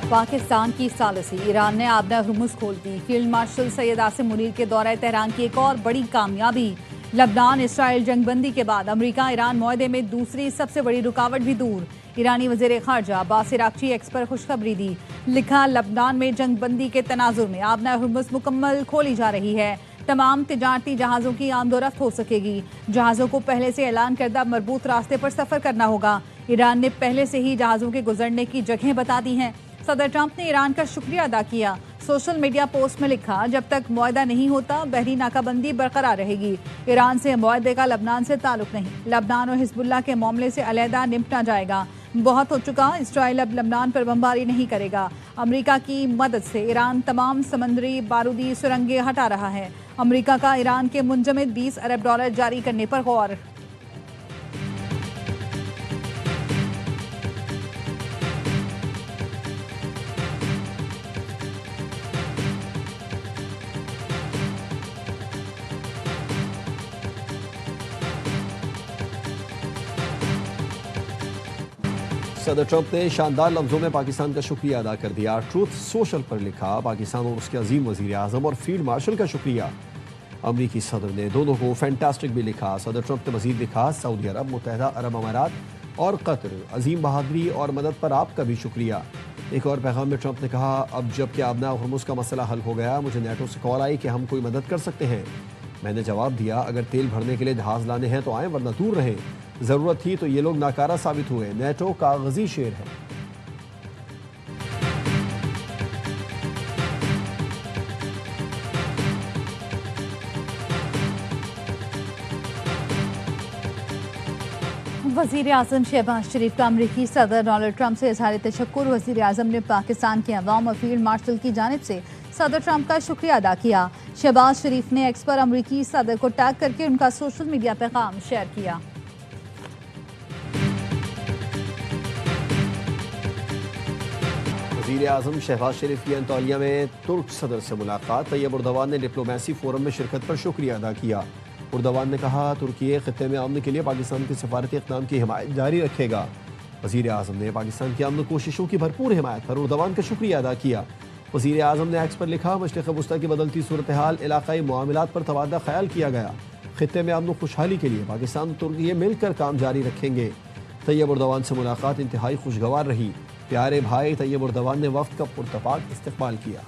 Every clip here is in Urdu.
پاکستان کی ثالثی، ایران نے آبنہ ہرمز کھول دی۔ فیلڈ مارشل سید عاصم منیر کے دورہ تہران کی ایک اور بڑی کامیابی۔ لبنان اسرائیل جنگ بندی کے بعد امریکہ ایران معاہدے میں دوسری سب سے بڑی رکاوٹ بھی دور۔ ایرانی وزیر خارجہ عباس عراقچی ایکس پر خوشخبری دی، لکھا لبنان میں جنگ بندی کے تناظر میں آبنہ ہرمز مکمل کھولی جا رہی ہے، تمام تجارتی جہازوں کی آمد و رفت ہو سکے گی، جہازوں کو پہلے سے اعلان کردہ مربوط راستے پر سفر کرنا ہوگا۔ ایران نے پہلے سے ہی جہازوں کے گزرنے کی جگہیں بتا دی ہیں۔ صدر ٹرمپ نے ایران کا شکریہ ادا کیا، سوشل میڈیا پوسٹ میں لکھا، جب تک معاہدہ نہیں ہوتا بحری ناکہ بندی برقرار رہے گی۔ ایران سے معاہدے کا لبنان سے تعلق نہیں، لبنان اور حزب اللہ کے معاملے سے علیحدہ نمٹنا جائے گا، بہت ہو چکا، اسرائیل اب لبنان پر بمباری نہیں کرے گا۔ امریکہ کی مدد سے ایران تمام سمندری بارودی سرنگیں ہٹا رہا ہے، امریکہ کا ایران کے منجمد $20 ارب جاری کرنے پر غور۔ صدر ٹرمپ نے شاندار لفظوں میں پاکستان کا شکریہ ادا کر دیا۔ ٹروتھ سوشل پر لکھا، پاکستان اور اس کے عظیم وزیر اعظم اور فیلڈ مارشل کا شکریہ۔ امریکی صدر نے دونوں کو فینٹاسٹک بھی لکھا۔ صدر ٹرمپ نے مزید لکھا، سعودی عرب، متحدہ عرب امارات اور قطر، عظیم بہادری اور مدد پر آپ کا بھی شکریہ۔ ایک اور پیغام میں ٹرمپ نے کہا، اب جب کہ آبنہ ہرمز کا مسئلہ حل ہو گیا، مجھے نیٹو سے کال آئی کہ ہم کوئی مدد کر سکتے ہیں۔ میں نے جواب دیا، اگر تیل بھرنے کے لیے جہاز لانے ہیں تو آئیں، ورنہ دور رہیں۔ ضرورت تھی تو یہ لوگ ناکارہ ثابت ہوئے۔ نیٹو کاغذی شیر ہے۔ وزیر اعظم شہباز شریف کا امریکی صدر ڈونلڈ ٹرمپ سے اظہار تشکر۔ وزیر اعظم نے پاکستان کے عوام اور فیلڈ مارشل کی جانب سے صدر ٹرمپ کا شکریہ ادا کیا۔ شہباز شریف نے ایکس پر امریکی صدر کو ٹیگ کر کے ان کا سوشل میڈیا پیغام شیئر کیا۔ وزیر اعظم شہباز شریف کی انطالیہ میں ترک صدر سے ملاقات۔ طیب اردوان نے ڈپلومیسی فورم میں شرکت پر شکریہ ادا کیا۔ اردوان نے کہا، ترکی خطے میں امن کے لیے پاکستان کے سفارتی اقدام کی حمایت جاری رکھے گا۔ وزیر اعظم نے پاکستان کی امن کوششوں کی بھرپور حمایت پر اردوان کا شکریہ ادا کیا۔ وزیر اعظم نے ایکس پر لکھا، مشرق وسطی کی بدلتی صورتحال، علاقائی معاملات پر تبادلہ خیال کیا گیا۔ خطے میں امن و خوشحالی کے لیے پاکستان اور ترکی مل کر کام جاری رکھیں گے۔ طیب اردوان سے ملاقات انتہائی خوشگوار رہی۔ پیارے بھائی طیب اردوان نے وفد کا پرتپاک استقبال کیا۔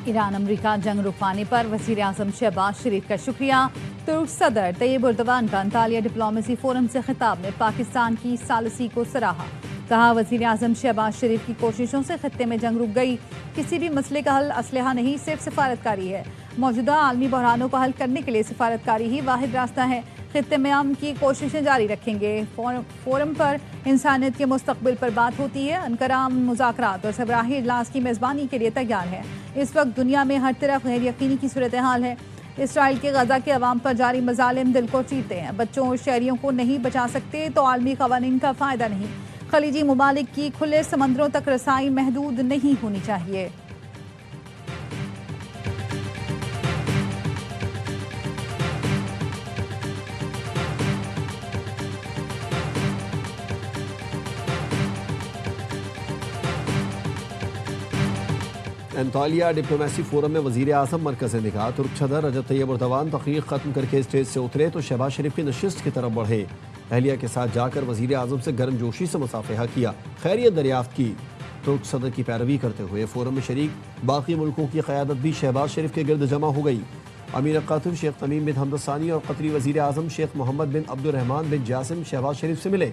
ایران امریکہ جنگ رکوانے پر وزیر اعظم شہباز شریف کا شکریہ۔ ترک صدر طیب اردوان کا انطالیہ ڈپلومیسی فورم سے خطاب میں پاکستان کی ثالثی کو سراہا، کہا وزیر اعظم شہباز شریف کی کوششوں سے خطے میں جنگ رک گئی، کسی بھی مسئلے کا حل اسلحہ نہیں، صرف سفارتکاری ہے، موجودہ عالمی بحرانوں کو حل کرنے کے لیے سفارتکاری ہی واحد راستہ ہے، خطے میں امن کی کوششیں جاری رکھیں گے۔ فورم پر انسانیت کے مستقبل پر بات ہوتی ہے، انقرہ مذاکرات اور سربراہی اجلاس کی میزبانی کے لیے تیار ہے۔ اس وقت دنیا میں ہر طرف غیر یقینی کی صورتحال ہے، اسرائیل کے غزہ کے عوام پر جاری مظالم دل کو چیرتے ہیں، بچوں اور شہریوں کو نہیں بچا سکتے تو عالمی قوانین کا فائدہ نہیں، خلیجی ممالک کی کھلے سمندروں تک رسائی محدود نہیں ہونی چاہیے۔ انطالیہ ڈپلومیسی فورم میں وزیر اعظم مرکز نگاہ ترک صدر رجب طیب اردوان تقریر ختم کر کے اسٹیج سے اترے تو شہباز شریف کی نشست کی طرف بڑھے۔ اہلیہ کے ساتھ جا کر وزیر اعظم سے گرم جوشی سے مصافحہ کیا، خیریت دریافت کی۔ ترک صدر کی پیروی کرتے ہوئے فورم میں شریک باقی ملکوں کی قیادت بھی شہباز شریف کے گرد جمع ہو گئی۔ امیر قطر شیخ تمیم بن حمد ثانی اور قطری وزیر اعظم شیخ محمد بن عبد الرحمن بن جاسم شہباز شریف سے ملے۔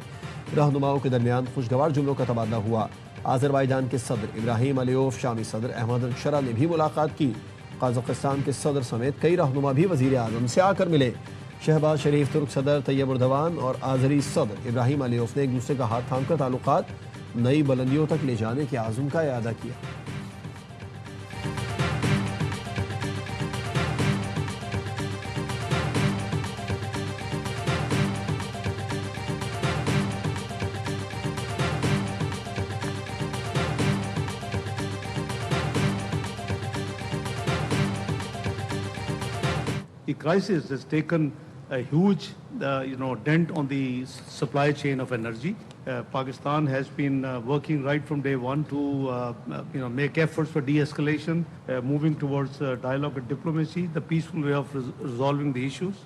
رہنماؤں کے درمیان خوشگوار جملوں کا تبادلہ ہوا۔ آذربائیجان کے صدر ابراہیم علیوف، شامی صدر احمد الشرا نے بھی ملاقات کی۔ قازقستان کے صدر سمیت کئی رہنما بھی وزیر اعظم سے آ کر ملے۔ شہباز شریف، ترک صدر طیب اردوان اور آذری صدر ابراہیم علیوف نے ایک دوسرے کا ہاتھ تھام کر تعلقات نئی بلندیوں تک لے جانے کے عزم کا اعادہ کیا۔ The crisis has taken a huge dent on the supply chain of energy. Pakistan has been working right from day one to make efforts for de-escalation, moving towards dialogue and diplomacy, the peaceful way of resolving the issues.